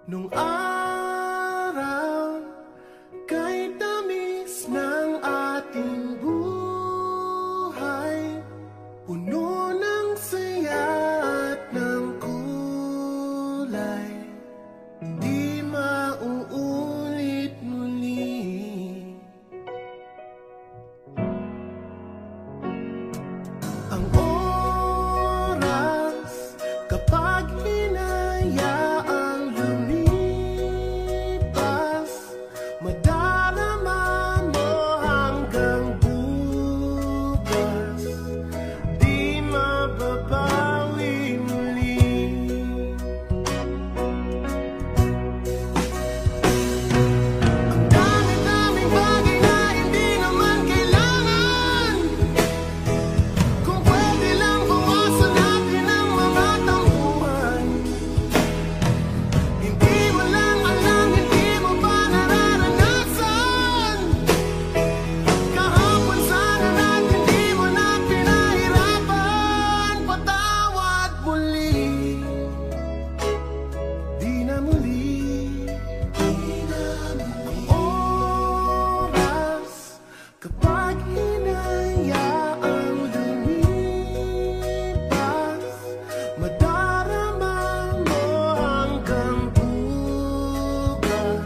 Nung araw, kay tamis ng ating buhay, puno ng saya at ng kulay, di mauulit muli. Ang oras kapag hinayaang lumipas, madarama mo hanggang bukas, di mababawi muli. Ang dami-daming bagay na hindi naman kailangan, kung pwede lang bawasan natin ang mga tampuhan. Hindi mo lang alam, hindi mo pa nararanasan. Kahapon sana natin di mo na pinahirapan. Patawad muli, di na muli. Ang oras kapag hinayaang lumipas, madarama mo hanggang bukas,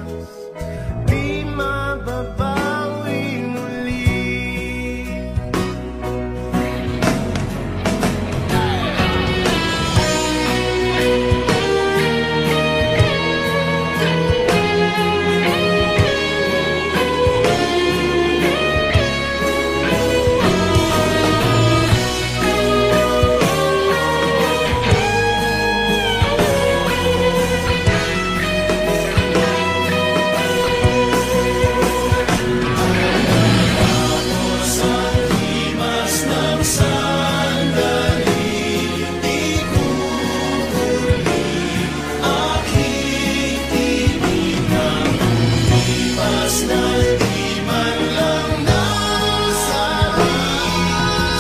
di mababawi muli.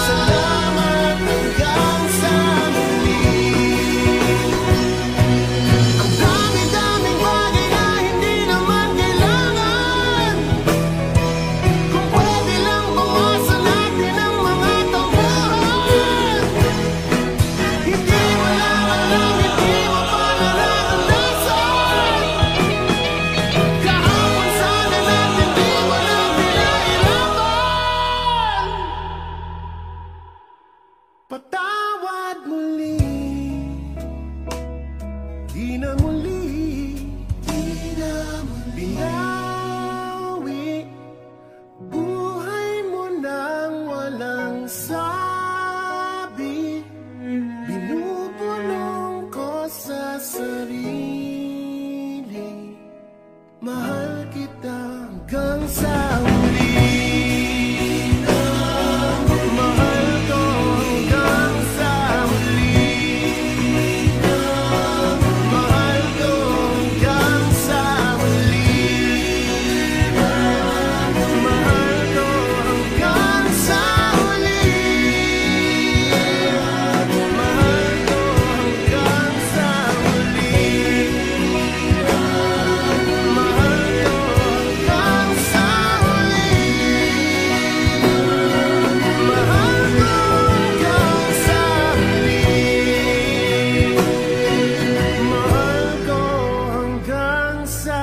Salamat hanggang sa muli. Ang dami-daming bagay na hindi naman kailangan, kung pwede lang bawasan natin ang mga tampuhan. Hindi mo lang alam, hindi mo pa nararanasan. Kahapon sana natin di mo na pinahirapan. Patawad muli, di na muli, di na muli. Binawi buhay mo nang walang sabi, binubulong ko sa sarili, mahal kita hanggang sa huli. Mahal ko hanggang sa huli. Mahal ko hanggang sa huli. Mahal ko hanggang sa huli. Mahal ko hanggang sa huli. Mahal ko hanggang sa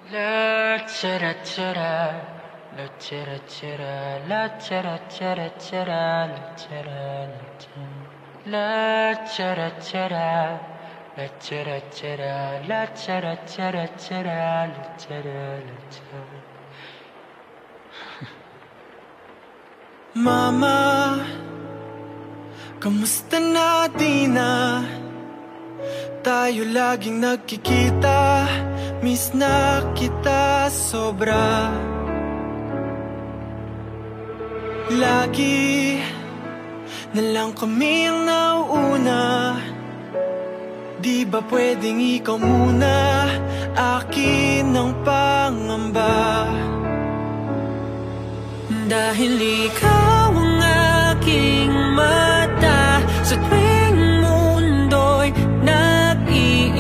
La chara chara, la chara chara, la chara chara chara, la chara la chara chara, la chara chara, la chara chara chara, la chara la chara. Mama, kamusta na di na? Tayo laging nagkikita, miss na kita sobra. Lagi na lang kami ang nauuna, di ba pwedeng ikaw muna akin ang pangamba. Dahil ikaw ang aking mata sa tuwing mundo'y nag-iibang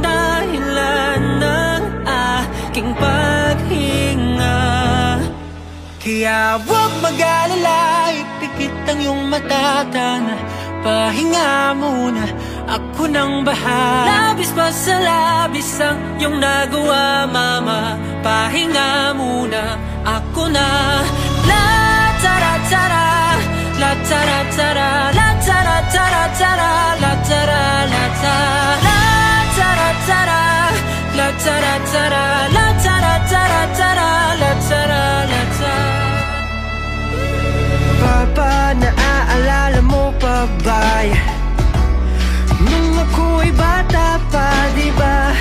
dahilan ng aking paghinga. Kaya huwag mag-alala, ipikit ang iyong mata, tana, pahinga muna, ako nang bahala. Labis pa sa labis ang iyong nagawa, mama, pahinga muna, ako na. La tara tara, la tara tara, la tara tara tara, la tara la tara, la tara tara, la tara tara, la tara tara tara, la tara la tara. Papa, naaalala mo pa ba nung ako'y bata pa, diba?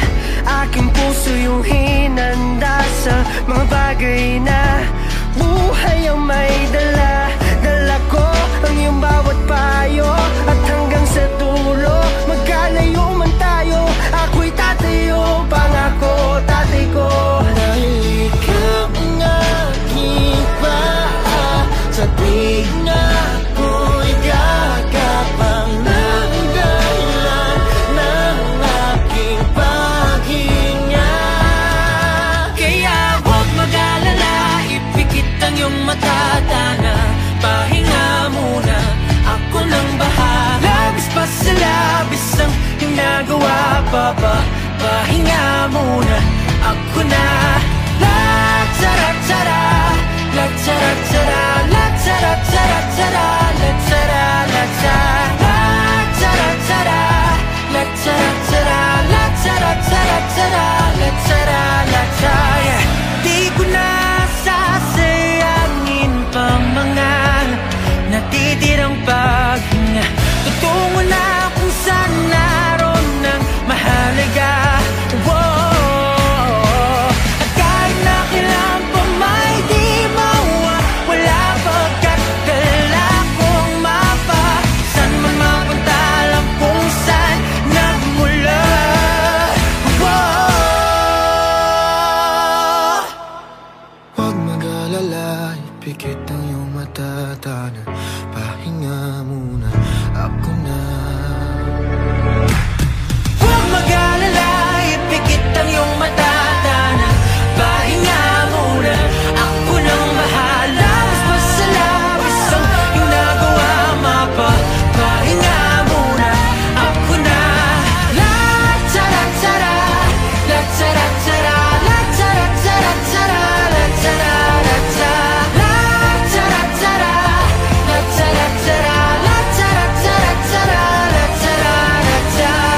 Aking puso yung hinanda sa mga bagay na buhay ang may dala. Dala ko ang iyong bawat payo, at hanggang sa dulo, magkalayo man tayo, ako'y tatayo, pangako tatay ko. Dahil ikaw ang aking paa sa tuwing ako'y gagapang ng dahilan ng aking paghinga. Kaya huwag mag-alala, ipikit ang iyong mata, tana, pahinga muna, ako nang bahala. Labis pa sa labis ang iyong nagawa, papa, pahinga muna, ako na. La tara tara, la tara tara, la tara tara tara, la tara la tara, la tara tara, la tara tara, la tara tara tara, la tara la tara. Di ko na sasayangin pa mga natitirang paghinga. Tutungo na kung saan naroon ng mahalaga. Whoa. At kahit na kailan pa may di mawawala, pagkat dala kong mapa, saan man mapunta, alam kung saan nagmula. Whoa. Huwag mag-alala, ipikit ang iyong mata, tana, pahinga muna, ako na. Huwag mag-alala, ipikit ang iyong mata, tana, pahinga muna, ako nang bahala. Labis pa sa labis ang iyong nagawa, mapa, pahinga muna, ako na. La tara tara, la tara tara, la tara tara tara, la tara la tara, la tara tara, la tara tara, la tara tara tara, la tara la tara.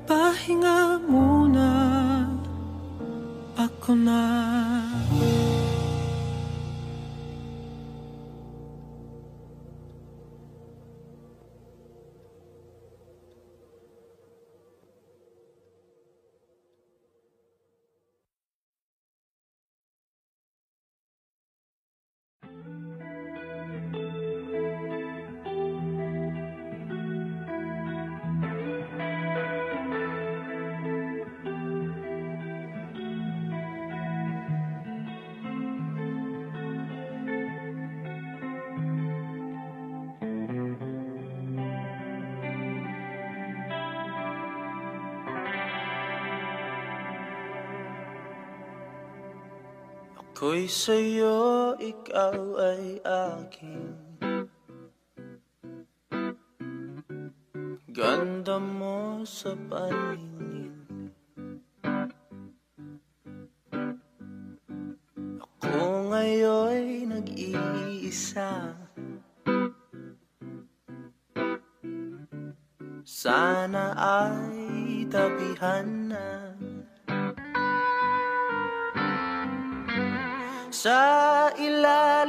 Pahinga muna, ako na. Ako'y sa'yo, ikaw ay akin. Ganda mo sa paningin. Ako ngayon'y nag-iisa. Sana ay tabihan na. Sa ilalim